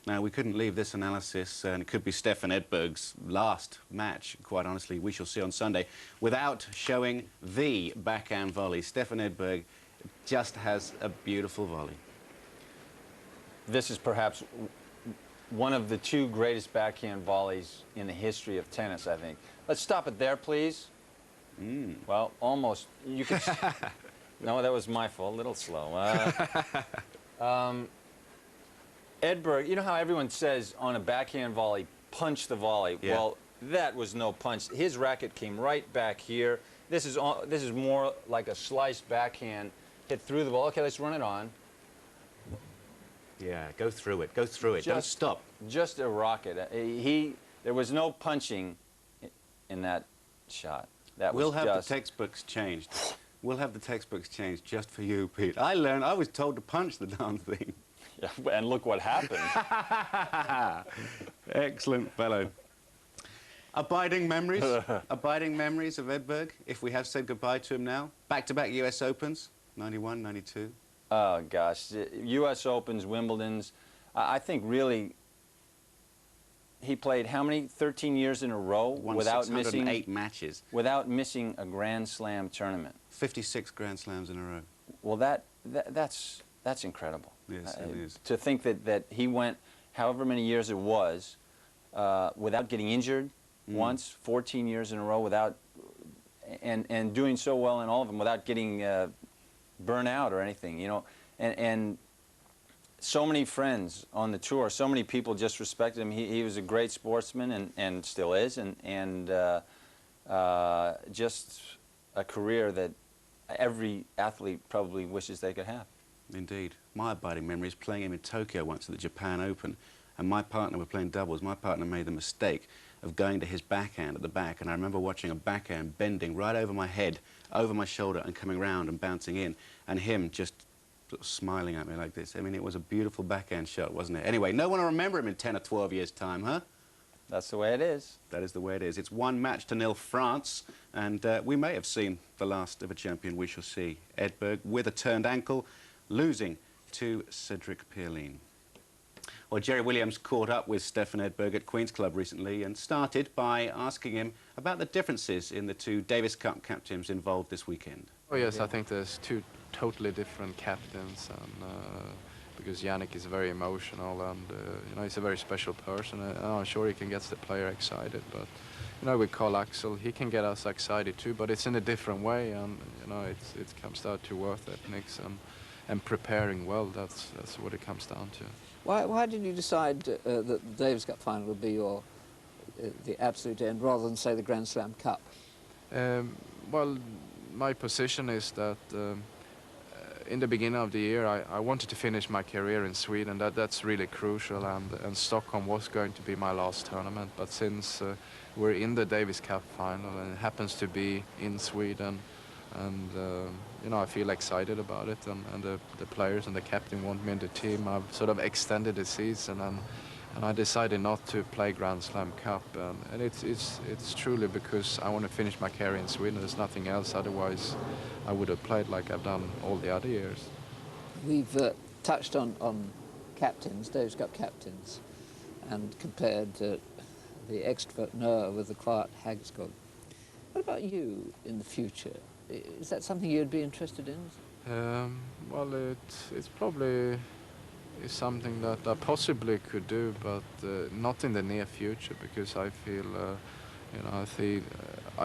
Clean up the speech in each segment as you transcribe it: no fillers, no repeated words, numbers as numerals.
Now, we couldn't leave this analysis, and it could be Stefan Edberg's last match, quite honestly, we shall see on Sunday, without showing the backhand volley. Stefan Edberg just has a beautiful volley. This is perhaps one of the two greatest backhand volleys in the history of tennis, I think. Let's stop it there, please. Well, almost. You could. No, that was my fault. A little slow. Edberg, you know how everyone says on a backhand volley, punch the volley? Yeah. Well, that was no punch. His racket came right back here. This is more like a sliced backhand hit through the ball. Okay, let's run it on. Yeah, go through it. Go through it. Don't stop. Just a rocket. There was no punching in that shot. We'll have the textbooks changed. We'll have the textbooks changed just for you, Pete. I was told to punch the darn thing. Yeah, and look what happened. Excellent fellow. Abiding memories? Abiding memories of Edberg, if we have said goodbye to him now? Back-to-back US Opens, 91, 92. Oh, gosh. US Opens, Wimbledons. I think really he played how many? 13 years in a row without missing 8 matches. Without missing a Grand Slam tournament. 56 Grand Slams in a row. Well, that's incredible. Yes, it is. To think that he went however many years it was without getting injured once, 14 years in a row without, and doing so well in all of them without getting burnt out or anything, you know, and so many friends on the tour, so many people just respected him. He was a great sportsman and still is, and just a career that every athlete probably wishes they could have. Indeed. My abiding memory is playing him in Tokyo once at the Japan Open, and my partner were playing doubles. My partner made the mistake of going to his backhand at the back, and I remember watching a backhand bending right over my head, over my shoulder, and coming round and bouncing in, and him just sort of smiling at me like this. I mean, it was a beautiful backhand shot, wasn't it? Anyway, no one will remember him in 10 or 12 years' time, huh? That's the way it is. That is the way it is. It's 1-0 France, and we may have seen the last of a champion. We shall see. Edberg with a turned ankle, losing to Cedric Pierlin. Well, Jerry Williams caught up with Stefan Edberg at Queen's Club recently and started by asking him about the differences in the two Davis Cup captains involved this weekend. Oh yes, I think there's two totally different captains, and because Yannick is very emotional and you know, he's a very special person. I'm sure he can get the player excited, but you know, with Carl Axel, he can get us excited too, but it's in a different way, and you know, it comes down to work ethics and preparing well. That's what it comes down to. Why did you decide that the Davis Cup final would be your the absolute end rather than say the Grand Slam Cup? Well, my position is that in the beginning of the year I wanted to finish my career in Sweden. That's really crucial, and Stockholm was going to be my last tournament. But since we're in the Davis Cup final and it happens to be in Sweden, and you know, I feel excited about it, and the players and the captain want me in the team. I've sort of extended the season, and I decided not to play Grand Slam Cup, and it's truly because I want to finish my career in Sweden. There's nothing else. Otherwise, I would have played like I've done all the other years. We've touched on captains, Davis Cup captains, and compared the extrovert Noah with the quiet Hagskog. What about you in the future? Is that something you'd be interested in? Well, it's probably something that I possibly could do, but not in the near future, because I feel, you know, I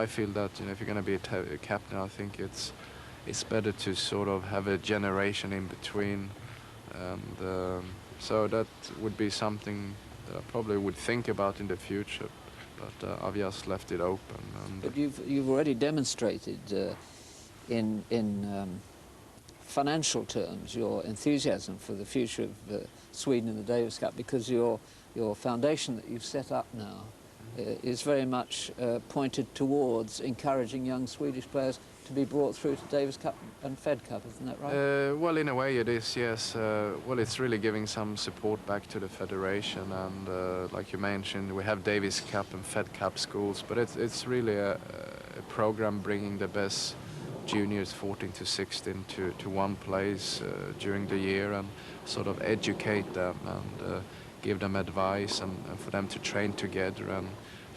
feel that, you know, if you're going to be a captain, I think it's better to sort of have a generation in between, and so that would be something that I probably would think about in the future. But I've just left it open. And but you've already demonstrated in financial terms your enthusiasm for the future of Sweden in the Davis Cup, because your foundation that you've set up now is very much pointed towards encouraging young Swedish players to be brought through to Davis Cup and Fed Cup, isn't that right? Well, in a way it is, yes. Well, it's really giving some support back to the federation, and like you mentioned, we have Davis Cup and Fed Cup schools, but it's really a program bringing the best juniors 14 to 16 to one place during the year, and sort of educate them and give them advice and for them to train together and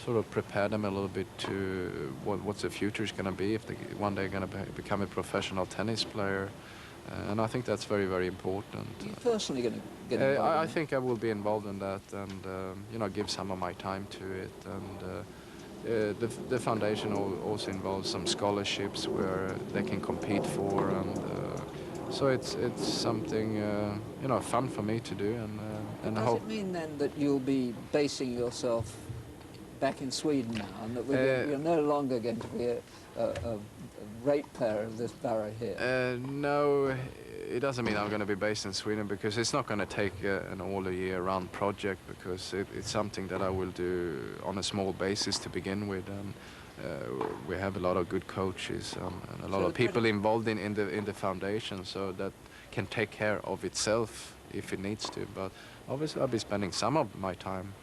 sort of prepare them a little bit to what the future is going to be if they one day going to become a professional tennis player. And I think that's very, very important. Are you personally going to get involved in I that? think I will be involved in that and, you know, give some of my time to it. And the foundation also involves some scholarships where they can compete for. And so it's something, you know, fun for me to do. And Does it mean then that you'll be basing yourself back in Sweden now, and that you're no longer going to be a ratepayer of this borough here? No, it doesn't mean I'm going to be based in Sweden, because it's not going to take an all-year-round project, because it's something that I will do on a small basis to begin with. And we have a lot of good coaches and a lot of people involved in the foundation, so that can take care of itself if it needs to. But obviously I'll be spending some of my time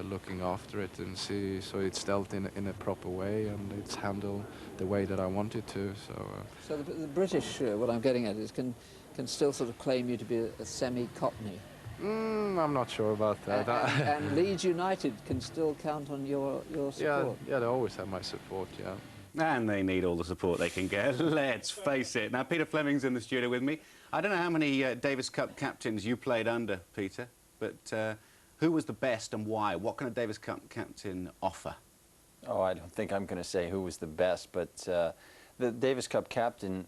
looking after it and see so it's dealt in a proper way and it's handled the way that I want it to. So the British, what I'm getting at is, can still sort of claim you to be a semi-Cockney. I'm not sure about that. And Leeds United can still count on your support. Yeah, they always have my support, yeah. And they need all the support they can get, let's face it. Now, Peter Fleming's in the studio with me. I don't know how many Davis Cup captains you played under, Peter, but who was the best and why? What can a Davis Cup captain offer? Oh, I don't think I'm going to say who was the best, but the Davis Cup captain,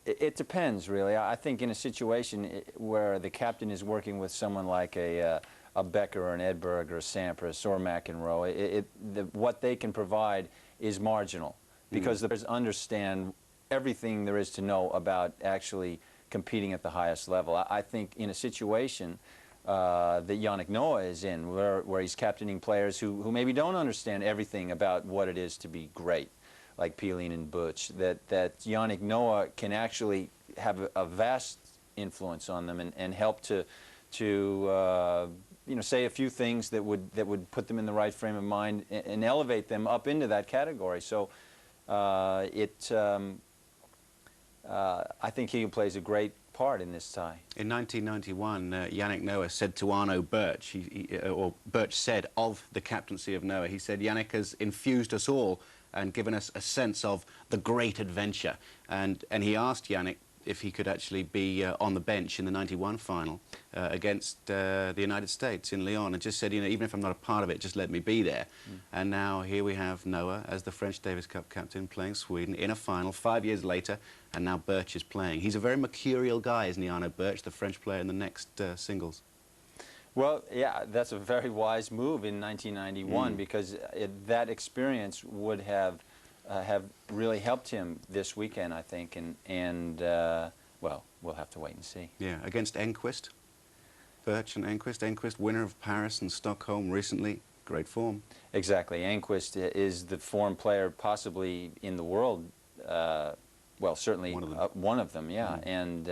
it depends, really. I think in a situation where the captain is working with someone like a Becker or an Edberg or a Sampras or McEnroe, what they can provide is marginal, because the players understand everything there is to know about actually competing at the highest level. I think in a situation that Yannick Noah is in, where he's captaining players who maybe don't understand everything about what it is to be great, like Peeling and Butch, that Yannick Noah can actually have a vast influence on them and help to you know, say a few things that would put them in the right frame of mind and elevate them up into that category. So I think he plays a great part in this tie. In 1991, Yannick Noah said to Arno Birch, or Birch said of the captaincy of Noah, he said, Yannick has infused us all and given us a sense of the great adventure. And he asked Yannick if he could actually be on the bench in the 91 final against the United States in Lyon, and just said, you know, even if I'm not a part of it, just let me be there. And now here we have Noah as the French Davis Cup captain playing Sweden in a final 5 years later, and now Birch is playing. He's a very mercurial guy, isn't he, Arno Birch, the French player in the next singles? Well, yeah, that's a very wise move in 1991 because that experience would have really helped him this weekend, I think, and well, we'll have to wait and see. Yeah, against Enquist, Birch and Enquist. Enquist, winner of Paris and Stockholm recently, great form. Exactly. Enquist is the form player possibly in the world, well, certainly one of them, yeah. And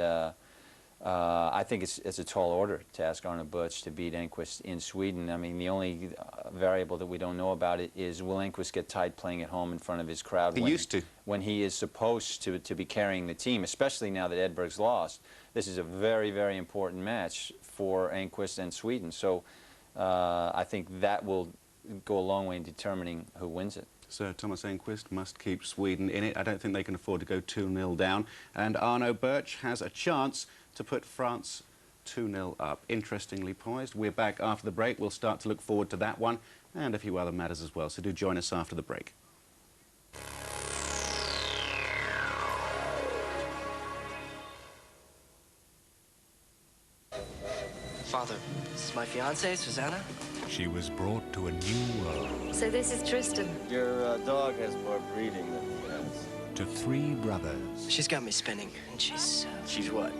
I think it's a tall order to ask Arno Birch to beat Enquist in Sweden. I mean, the only variable that we don't know about it is, will Enquist get tight playing at home in front of his crowd? He used to. When he is supposed to be carrying the team, especially now that Edberg's lost. This is a very, very important match for Enquist and Sweden. So I think that will go a long way in determining who wins it. So Thomas Enquist must keep Sweden in it. I don't think they can afford to go 2-0 down. And Arno Birch has a chance to put France 2-0 up. Interestingly poised. We're back after the break. We'll start to look forward to that one and a few other matters as well. So do join us after the break. Father, this is my fiancée, Susanna. She was brought to a new world. So this is Tristan. Your dog has more breeding than he has. To three brothers. She's got me spinning, and she's what?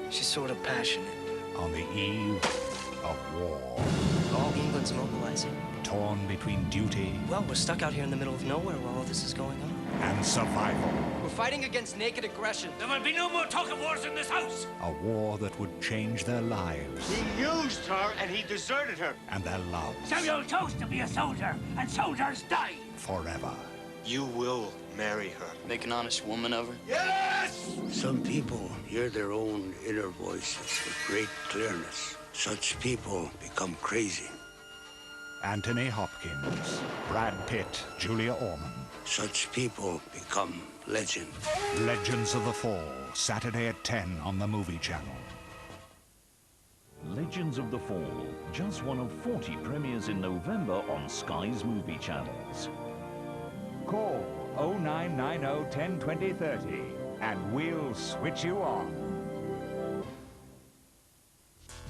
She's sort of passionate. On the eve of war. All England's mobilizing. Torn between duty. Well, we're stuck out here in the middle of nowhere while all this is going on. And survival. We're fighting against naked aggression. There will be no more talk of wars in this house. A war that would change their lives. He used her and he deserted her. And their love. Samuel chose to be a soldier, and soldiers die. Forever. You will marry her. Make an honest woman of her? Yes! Some people hear their own inner voices with great clearness. Such people become crazy. Anthony Hopkins, Brad Pitt, Julia Ormond. Such people become legend. Legends of the Fall, Saturday at 10 on the Movie Channel. Legends of the Fall, just one of 40 premieres in November on Sky's movie channels. Call 0990 10 20 30 and we'll switch you on.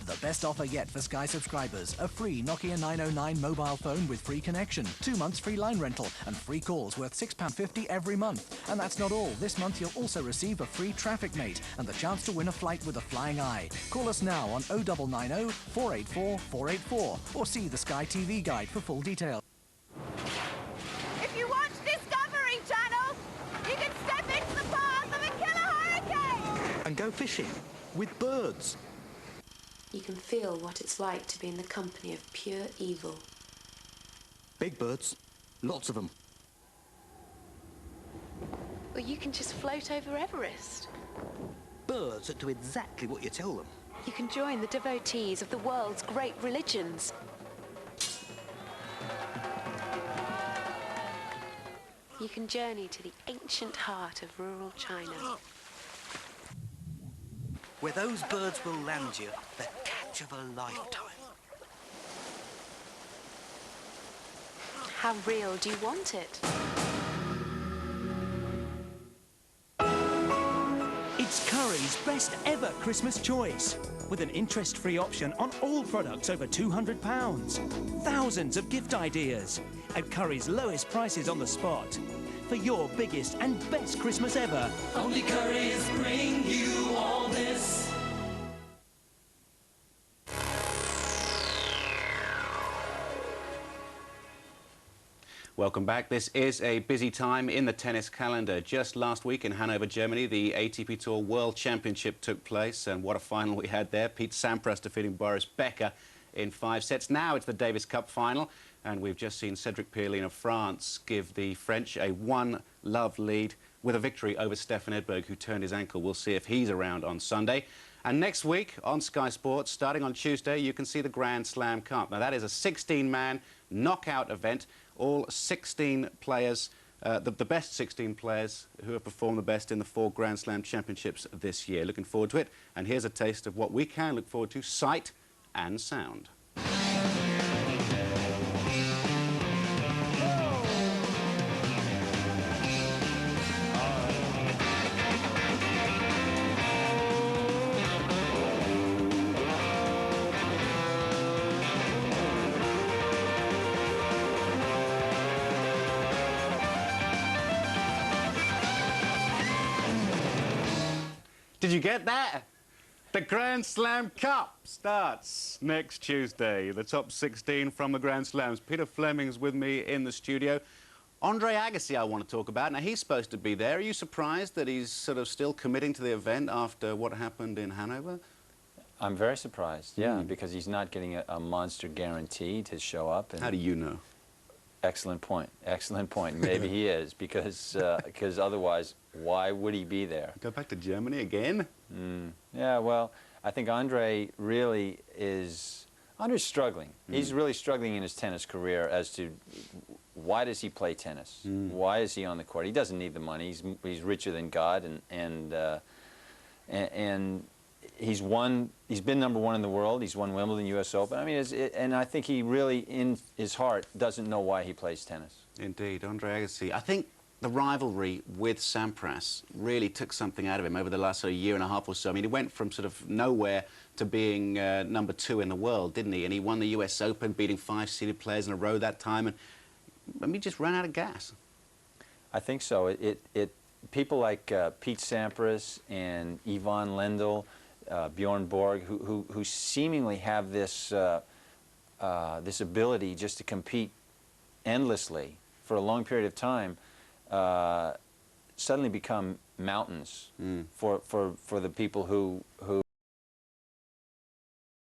The best offer yet for Sky subscribers. A free Nokia 909 mobile phone with free connection, 2 months free line rental and free calls worth £6.50 every month. And that's not all. This month you'll also receive a free traffic mate and the chance to win a flight with a flying eye. Call us now on 0990 484 484 or see the Sky TV guide for full details. If you watch Discovery Channel, you can step into the path of a killer hurricane! And go fishing with birds. You can feel what it's like to be in the company of pure evil. Big birds, lots of them. Or you can just float over Everest. Birds that do exactly what you tell them. You can join the devotees of the world's great religions. You can journey to the ancient heart of rural China. Where those birds will land you, the catch of a lifetime. How real do you want it? It's Curry's best ever Christmas choice, with an interest-free option on all products over £200. Thousands of gift ideas, and Curry's lowest prices on the spot. For your biggest and best Christmas ever. Only Curry's bring you all this. Welcome back. This is a busy time in the tennis calendar. Just last week in Hanover, Germany, the ATP Tour World Championship took place, and what a final we had there. Pete Sampras defeating Boris Becker in 5 sets. Now it's the Davis Cup final, and we've just seen Cedric Pierlin of France give the French a 1-love lead with a victory over Stefan Edberg, who turned his ankle. We'll see if he's around on Sunday. And next week on Sky Sports, starting on Tuesday, you can see the Grand Slam Cup. Now, that is a 16-man knockout event. All 16 players, the best 16 players who have performed the best in the 4 Grand Slam championships this year. Looking forward to it. And here's a taste of what we can look forward to, sight and sound. Did you get that? The Grand Slam Cup starts next Tuesday. The top 16 from the Grand Slams. Peter Fleming's with me in the studio. Andre Agassi I want to talk about. Now, he's supposed to be there. Are you surprised that he's sort of still committing to the event after what happened in Hanover? I'm very surprised, yeah, because he's not getting a monster guarantee to show up. And how do you know? Excellent point. Excellent point. Maybe he is, because otherwise, why would he be there? Go back to Germany again? Yeah, well, I think Andre really is... Andre's struggling. He's really struggling in his tennis career as to why does he play tennis? Why is he on the court? He doesn't need the money. He's richer than God, and he's won. He's been #1 in the world. He's won Wimbledon, U.S. Open. I mean, and I think he really, in his heart, doesn't know why he plays tennis. Indeed, Andre Agassi. I think the rivalry with Sampras really took something out of him over the last year and a half or so. I mean, he went from sort of nowhere to being #2 in the world, didn't he? And he won the U.S. Open, beating 5 seeded players in a row that time, and I mean, he just ran out of gas. I think so. People like Pete Sampras and Ivan Lendl, Bjorn Borg, who seemingly have this this ability just to compete endlessly for a long period of time, suddenly become mountains for the people who